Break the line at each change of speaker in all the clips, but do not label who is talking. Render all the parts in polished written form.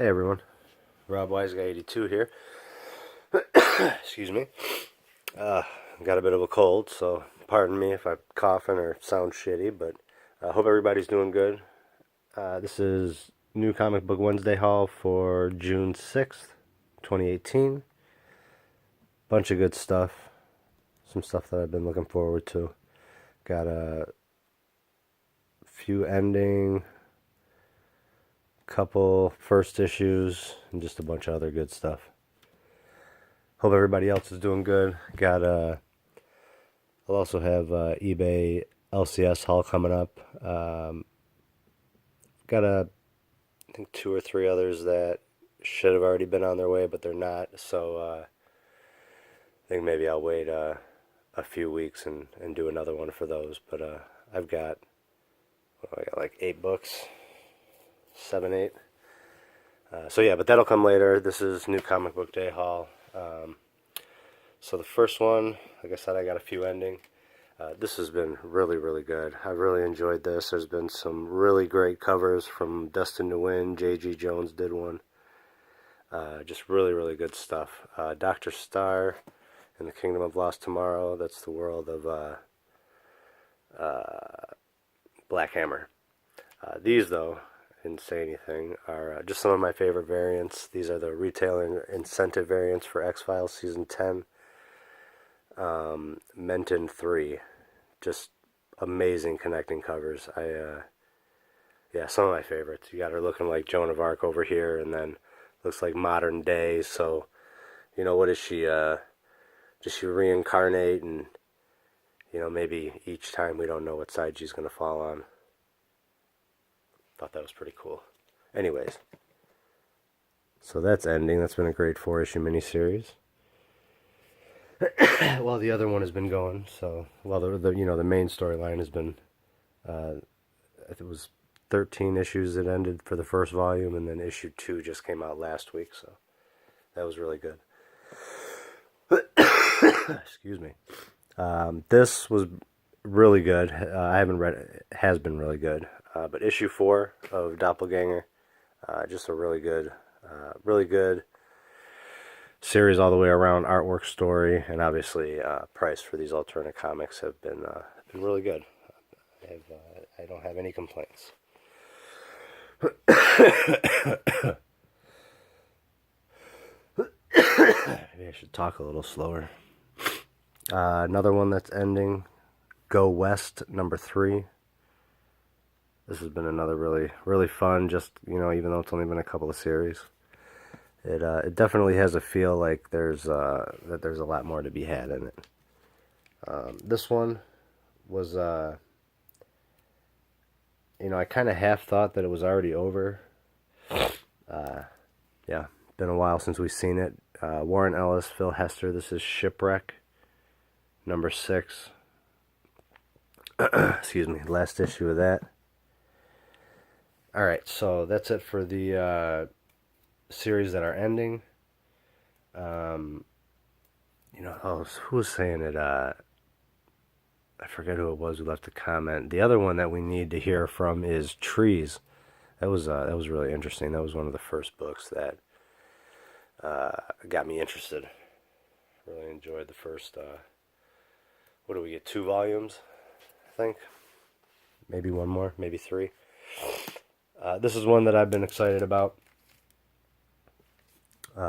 Hey everyone, Rob Wise Guy 82 here. Excuse me. Uh, got a bit of a cold, so pardon me if I'm coughing or sound shitty, but I hope everybody's doing good. This is New Comic Book Wednesday haul for June 6th, 2018. Bunch of good stuff. Some stuff that I've been looking forward to. Got a few ending, couple first issues, and just a bunch of other good stuff. Hope everybody else is doing good. I'll also have eBay LCS haul coming up. Got I think two or three others that should have already been on their way, but they're not. So I think maybe I'll wait a few weeks and do another one for those. But I've got, I got like 8 books, 7, 8. So yeah, but that'll come later. This is New Comic Book Day haul. So the first one, like I said, I got a few ending. This has been really, really good. I really enjoyed this. There's been some really great covers from Destined to Win. J.G. Jones did one. Just really, really good stuff. Dr. Star in the Kingdom of Lost Tomorrow. That's the world of Black Hammer. These, though, didn't say anything, are just some of my favorite variants. These are the retail incentive variants for X-Files Season 10. Menton 3. Just amazing connecting covers. Yeah, some of my favorites. You got her looking like Joan of Arc over here, and then looks like modern day. So, what is she? Does she reincarnate? And maybe each time we don't know what side she's gonna fall on. Thought that was pretty cool. Anyways, so that's ending. That's been a great 4-issue miniseries. Well, the other one has been going. So, the main storyline has been, it was 13 issues that ended for the first volume, and then issue 2 just came out last week. So that was really good. Excuse me. This was really good. I haven't read it. It has been really good. But issue 4 of Doppelganger, just a really good series all the way around, artwork, story, and obviously price for these alternate comics have been really good. I don't have any complaints. Maybe I should talk a little slower. Another one that's ending, Go West number 3. This has been another really, really fun, just, even though it's only been a couple of series. It definitely has a feel like there's a lot more to be had in it. This one was, I kind of half thought that it was already over. Yeah, been a while since we've seen it. Warren Ellis, Phil Hester. This is Shipwreck, number 6. Excuse me, last issue of that. All right, so that's it for the series that are ending. Who was saying it? I forget who it was who left a comment. The other one that we need to hear from is Trees. That was really interesting. That was one of the first books that got me interested. Really enjoyed the first. What do we get? 2 volumes, I think. Maybe one more. Maybe 3. This is one that I've been excited about.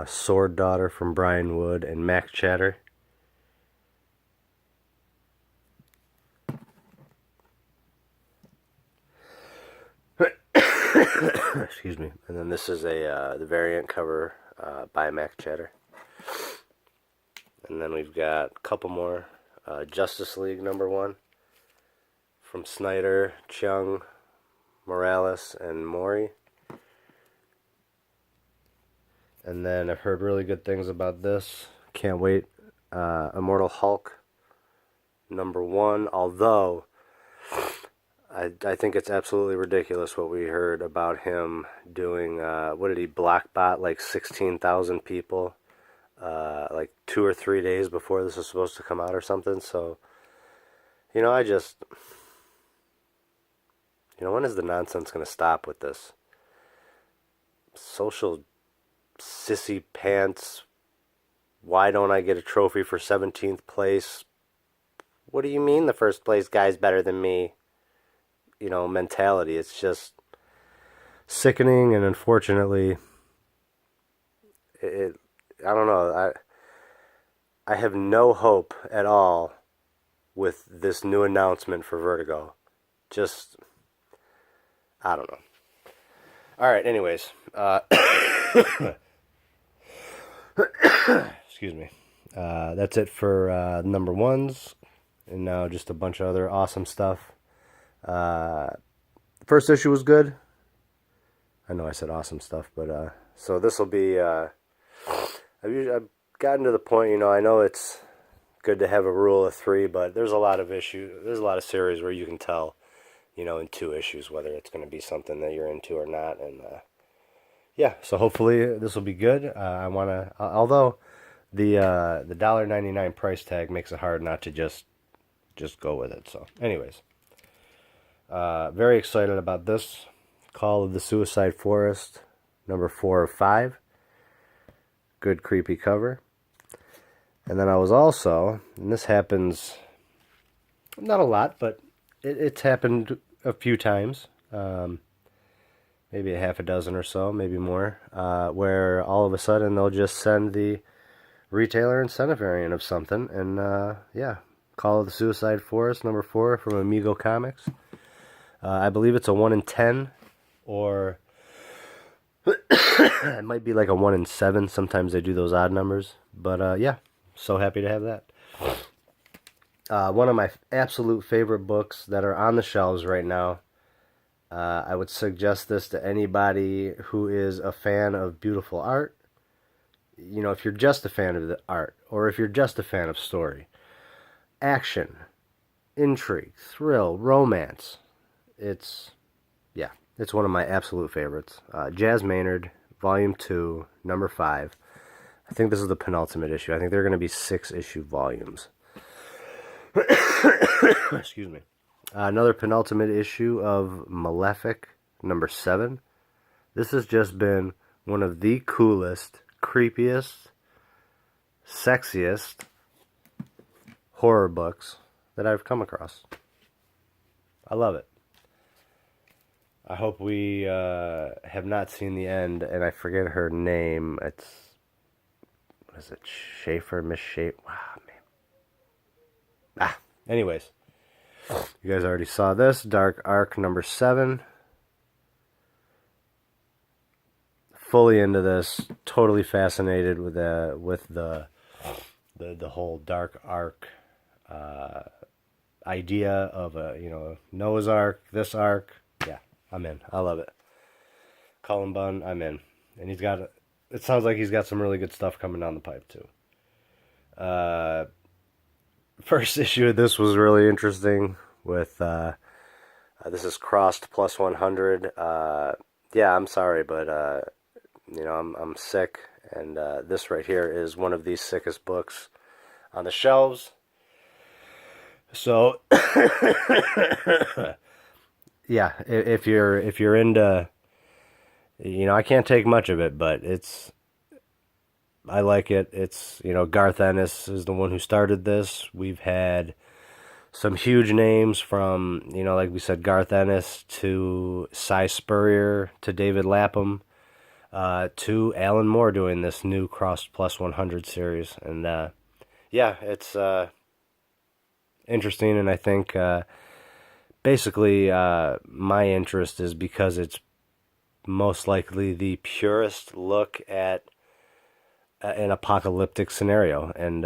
Sword Daughter from Brian Wood and Mac Chatter. Excuse me. And then this is the variant cover by Mac Chatter. And then we've got a couple more. Justice League number 1 from Snyder, Chung, Morales, and Mori. And then I've heard really good things about this. Can't wait. Immortal Hulk number 1. Although I think it's absolutely ridiculous what we heard about him doing. What did he blockbot like 16,000 people? Like 2 or 3 days before this was supposed to come out or something. So, I just, when is the nonsense going to stop with this? social sissy pants, why don't I get a trophy for 17th place? What do you mean the first place guy's better than me? Mentality. It's just sickening, and unfortunately, I don't know. I have no hope at all with this new announcement for Vertigo. Just, I don't know. All right, anyways. Excuse me. That's it for number ones. And now just a bunch of other awesome stuff. First issue was good. I know I said awesome stuff, but so this will be. I've gotten to the point, I know it's good to have a rule of three, but there's a lot of there's a lot of series where you can tell, in 2 issues whether it's going to be something that you're into or not, and yeah. So hopefully this will be good. I want to, although the $1.99 price tag makes it hard not to just go with it. So, anyways, very excited about this. Call of the Suicide Forest, number 4 of 5. Good creepy cover. And then I was also, and this happens not a lot, but it's happened a few times, maybe a half a dozen or so, maybe more, where all of a sudden they'll just send the retailer incentive variant of something, and yeah, Call of the Suicide Forest, number 4 from Amigo Comics. I believe it's a 1 in 10, or it might be like a 1 in 7. Sometimes they do those odd numbers, but yeah, so happy to have that. One of my absolute favorite books that are on the shelves right now. I would suggest this to anybody who is a fan of beautiful art. If you're just a fan of the art, or if you're just a fan of story, action, intrigue, thrill, romance. It's one of my absolute favorites. Jazz Maynard, Volume 2, number 5. I think this is the penultimate issue. I think there are going to be 6-issue volumes. Excuse me. Another penultimate issue of Malefic, number 7. This has just been one of the coolest, creepiest, sexiest horror books that I've come across. I love it. I hope we have not seen the end, and I forget her name. What is it? Schaefer? Miss Schaefer? Wow, man. Anyways. You guys already saw this. Dark Ark, number 7. Fully into this. Totally fascinated with the whole Dark Ark idea of a Noah's Ark, this Ark. Yeah, I'm in. I love it. Cullen Bunn, I'm in. And it sounds like he's got some really good stuff coming down the pipe too. First issue of this was really interesting with this is Crossed plus 100. Yeah, I'm sorry, but I'm sick, and this right here is one of the sickest books on the shelves. So yeah, if you're into, I can't take much of it, but I like it. It's, Garth Ennis is the one who started this. We've had some huge names from, like we said, Garth Ennis to Cy Spurrier to David Lapham to Alan Moore doing this new Crossed Plus 100 series. And yeah, it's interesting, and I think basically my interest is because it's most likely the purest look at an apocalyptic scenario, and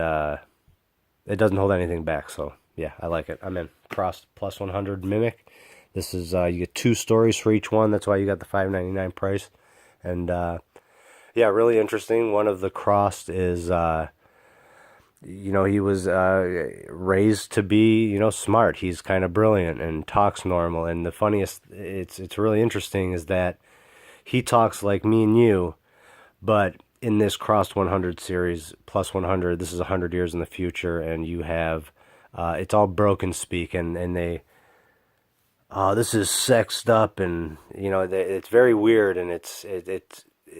it doesn't hold anything back. So yeah, I like it. I'm in. Crossed plus 100 Mimic. This is you get 2 stories for each one. That's why you got the $5.99 price. And yeah, really interesting. One of the Crossed is he was raised to be smart. He's kind of brilliant and talks normal. And the funniest, it's really interesting, is that he talks like me and you, but in this Crossed 100 series, plus 100, this is 100 years in the future, and you have, it's all broken speak, and they, this is sexed up, and, it's very weird, and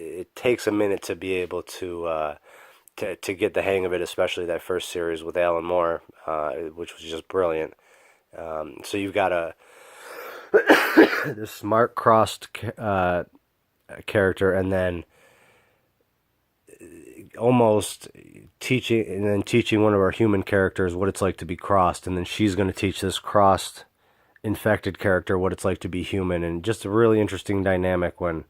it takes a minute to be able to get the hang of it, especially that first series with Alan Moore, which was just brilliant. So you've got this smart crossed character, and then almost teaching one of our human characters what it's like to be crossed, and then she's going to teach this crossed infected character what it's like to be human, and just a really interesting dynamic when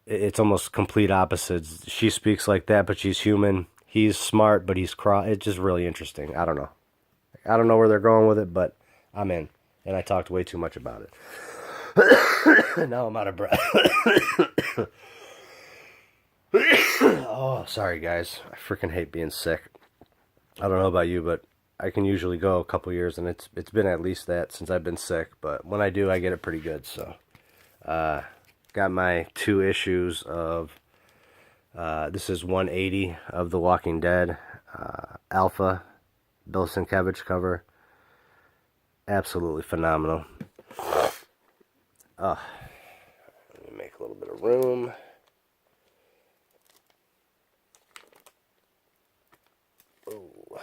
it's almost complete opposites. She speaks like that, but she's human. He's smart, but he's cross. It's just really interesting. I don't know where they're going with it, but I'm in, and I talked way too much about it. Now I'm out of breath. Oh, sorry guys. I freaking hate being sick. I don't know about you, but I can usually go a couple years, and it's been at least that since I've been sick. But when I do, I get it pretty good. So, got my 2 issues of this is 180 of The Walking Dead, Alpha, Bill Sienkiewicz cover. Absolutely phenomenal. Let me make a little bit of room. Ooh.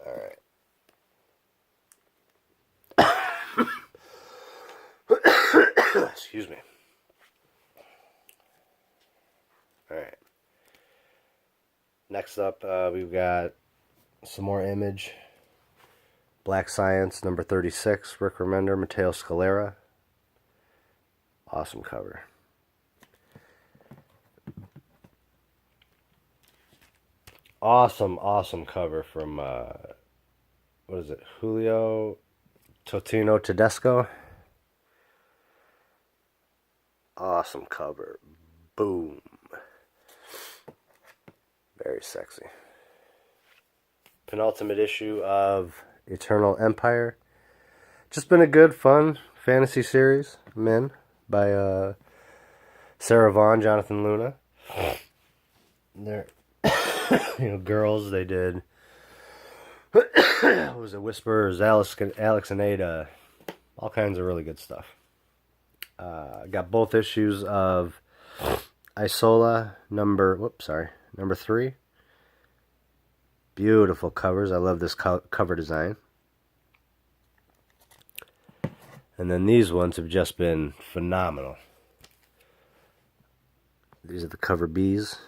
All right. Excuse me. All right. Next up, we've got some more Image. Black Science, number 36. Rick Remender, Matteo Scalera. Awesome cover. Awesome cover from, what is it? Julio Totino Tedesco. Awesome cover. Boom. Very sexy. Penultimate issue of Eternal Empire. Just been a good, fun fantasy series. Men by Sarah Vaughn, Jonathan Luna. They're girls. They did. What was it? Whisperers, Alex and Ada. All kinds of really good stuff. Got both issues of Isola number 3. Beautiful covers. I love this cover design. And then these ones have just been phenomenal. These are the cover Bs.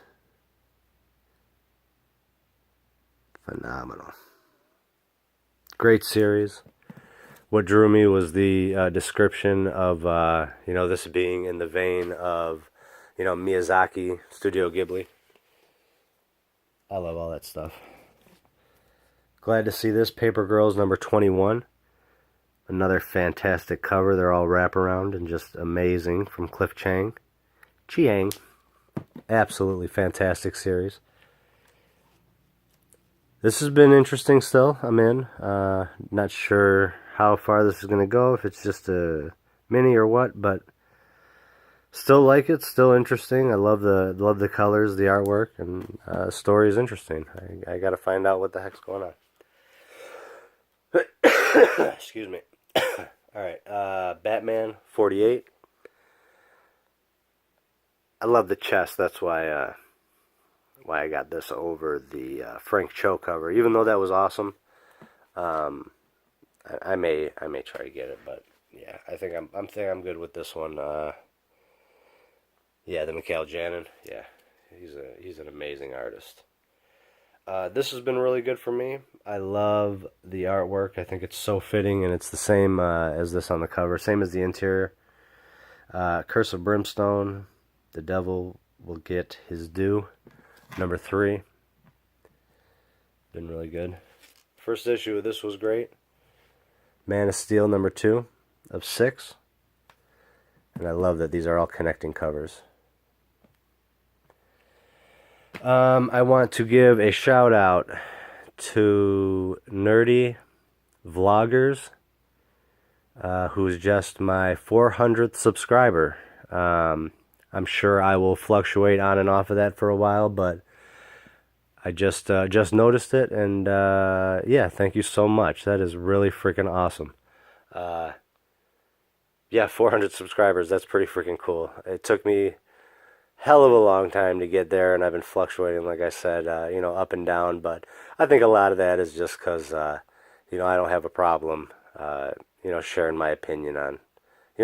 Phenomenal. Great series. What drew me was the description of, this being in the vein of, Miyazaki, Studio Ghibli. I love all that stuff. Glad to see this. Paper Girls number 21. Another fantastic cover. They're all wraparound and just amazing from Cliff Chiang. Absolutely fantastic series. This has been interesting still. I'm in. Not sure how far this is going to go, if it's just a mini or what, but still like it. Still interesting. I love the colors, the artwork, and story is interesting. I got to find out what the heck's going on. Excuse me. Alright, Batman 48. I love the chest. That's why I got this over the Frank Cho cover. Even though that was awesome, I may try to get it, but yeah, I think I'm good with this one. Yeah, the Mikhail Janin. Yeah, he's an amazing artist. This has been really good for me. I love the artwork. I think it's so fitting, and it's the same as this on the cover. Same as the interior. Curse of Brimstone. The Devil Will Get His Due. Number 3. Been really good. First issue of this was great. Man of Steel number 2 of 6. And I love that these are all connecting covers. I want to give a shout out to Nerdy Vloggers, who's just my 400th subscriber. I'm sure I will fluctuate on and off of that for a while, but I just noticed it, and yeah, thank you so much. That is really freaking awesome. Yeah, 400 subscribers. That's pretty freaking cool. It took me hell of a long time to get there, and I've been fluctuating, like I said, up and down. But I think a lot of that is just because, I don't have a problem, sharing my opinion on,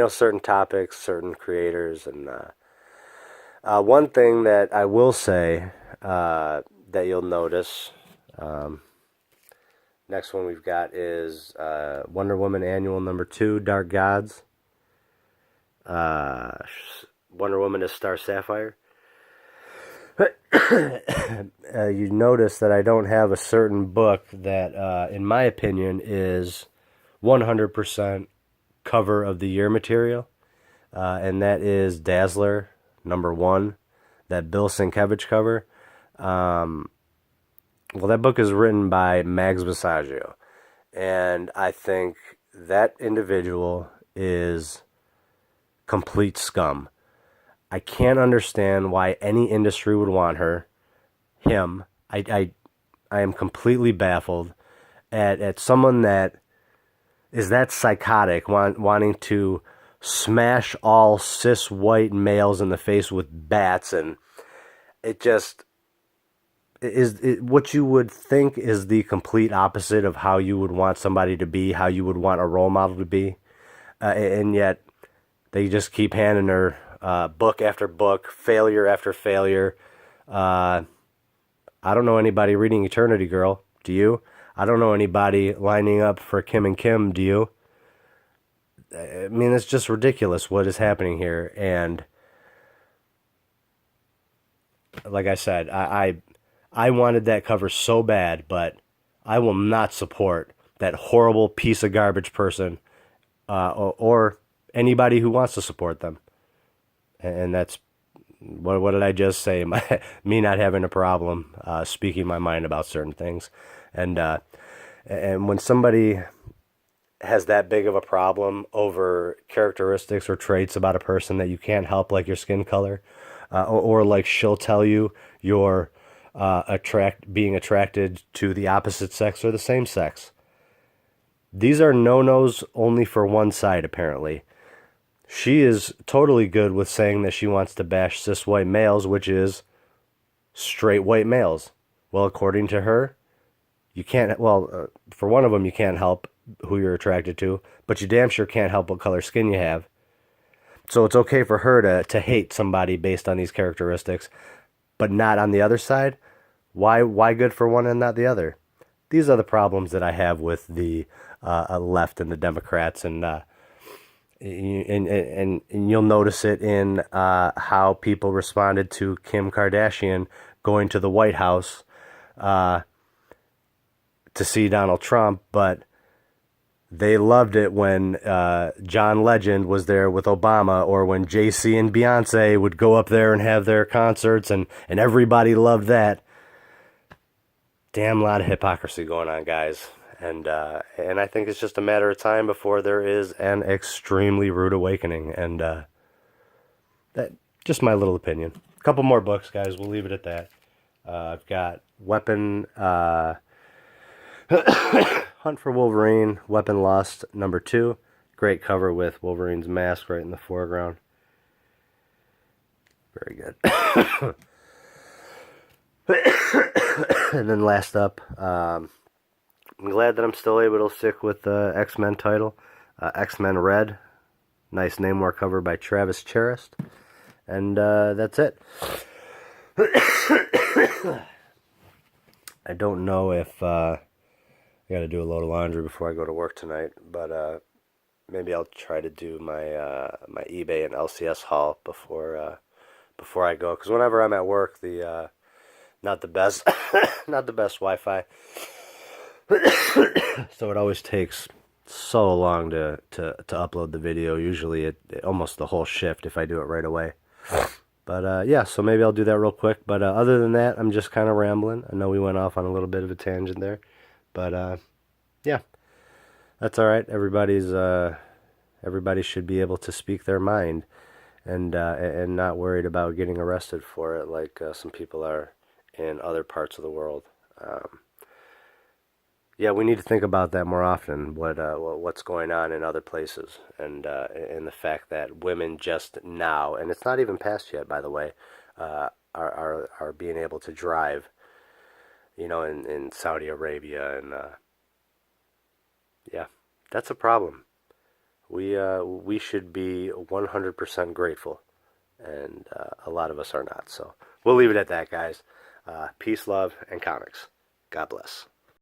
certain topics, certain creators, and one thing that I will say that you'll notice. Um, Next one we've got is Wonder Woman Annual number 2, Dark Gods. Uh, Wonder Woman is Star Sapphire. You notice that I don't have a certain book that, in my opinion, is 100% cover of the year material, and that is Dazzler number 1, that Bill Sienkiewicz cover. Well, that book is written by Mags Visaggio, and I think that individual is complete scum. I can't understand why any industry would want him. I am completely baffled at someone that is that psychotic, wanting to smash all cis white males in the face with bats, and it just what you would think is the complete opposite of how you would want somebody to be, how you would want a role model to be, and yet they just keep handing her book after book, failure after failure. I don't know anybody reading Eternity Girl. Do you? I don't know anybody lining up for Kim and Kim. Do you? I mean, it's just ridiculous what is happening here. And like I said, I wanted that cover so bad, but I will not support that horrible piece of garbage person, or anybody who wants to support them. And that's what did I just say? Me not having a problem speaking my mind about certain things, and when somebody has that big of a problem over characteristics or traits about a person that you can't help, like your skin color, or like she'll tell you you're being attracted to the opposite sex or the same sex. These are no-nos only for one side, apparently. She is totally good with saying that she wants to bash cis white males, which is straight white males. Well, according to her, you can't, for one of them, you can't help who you're attracted to, but you damn sure can't help what color skin you have. So it's okay for her to hate somebody based on these characteristics, but not on the other side. Why good for one and not the other? These are the problems that I have with the left and the Democrats, and you'll notice it in how people responded to Kim Kardashian going to the White House to see Donald Trump, but they loved it when John Legend was there with Obama, or when Jay-Z and Beyonce would go up there and have their concerts, and everybody loved that. Damn lot of hypocrisy going on, guys. And I think it's just a matter of time before there is an extremely rude awakening. And that just my little opinion. A couple more books, guys. We'll leave it at that. I've got Weapon... Hunt for Wolverine, Weapon Lost, number 2. Great cover with Wolverine's mask right in the foreground. Very good. And then last up, I'm glad that I'm still able to stick with the X-Men title. X-Men Red. Nice Namor cover by Travis Charest. And that's it. I don't know if... I got to do a load of laundry before I go to work tonight, but maybe I'll try to do my my eBay and LCS haul before I go. Because whenever I'm at work, the not the best not the best Wi-Fi, so it always takes so long to upload the video. Usually it almost the whole shift if I do it right away. But yeah, so maybe I'll do that real quick. But other than that, I'm just kind of rambling. I know we went off on a little bit of a tangent there. But yeah, that's all right. Everybody should be able to speak their mind, and not worried about getting arrested for it like some people are in other parts of the world. Yeah, we need to think about that more often. What's going on in other places, and the fact that women just now, and it's not even passed yet, by the way, are being able to drive. In Saudi Arabia, and yeah, that's a problem. We should be 100% grateful, and a lot of us are not. So we'll leave it at that, guys. Peace, love, and comics. God bless.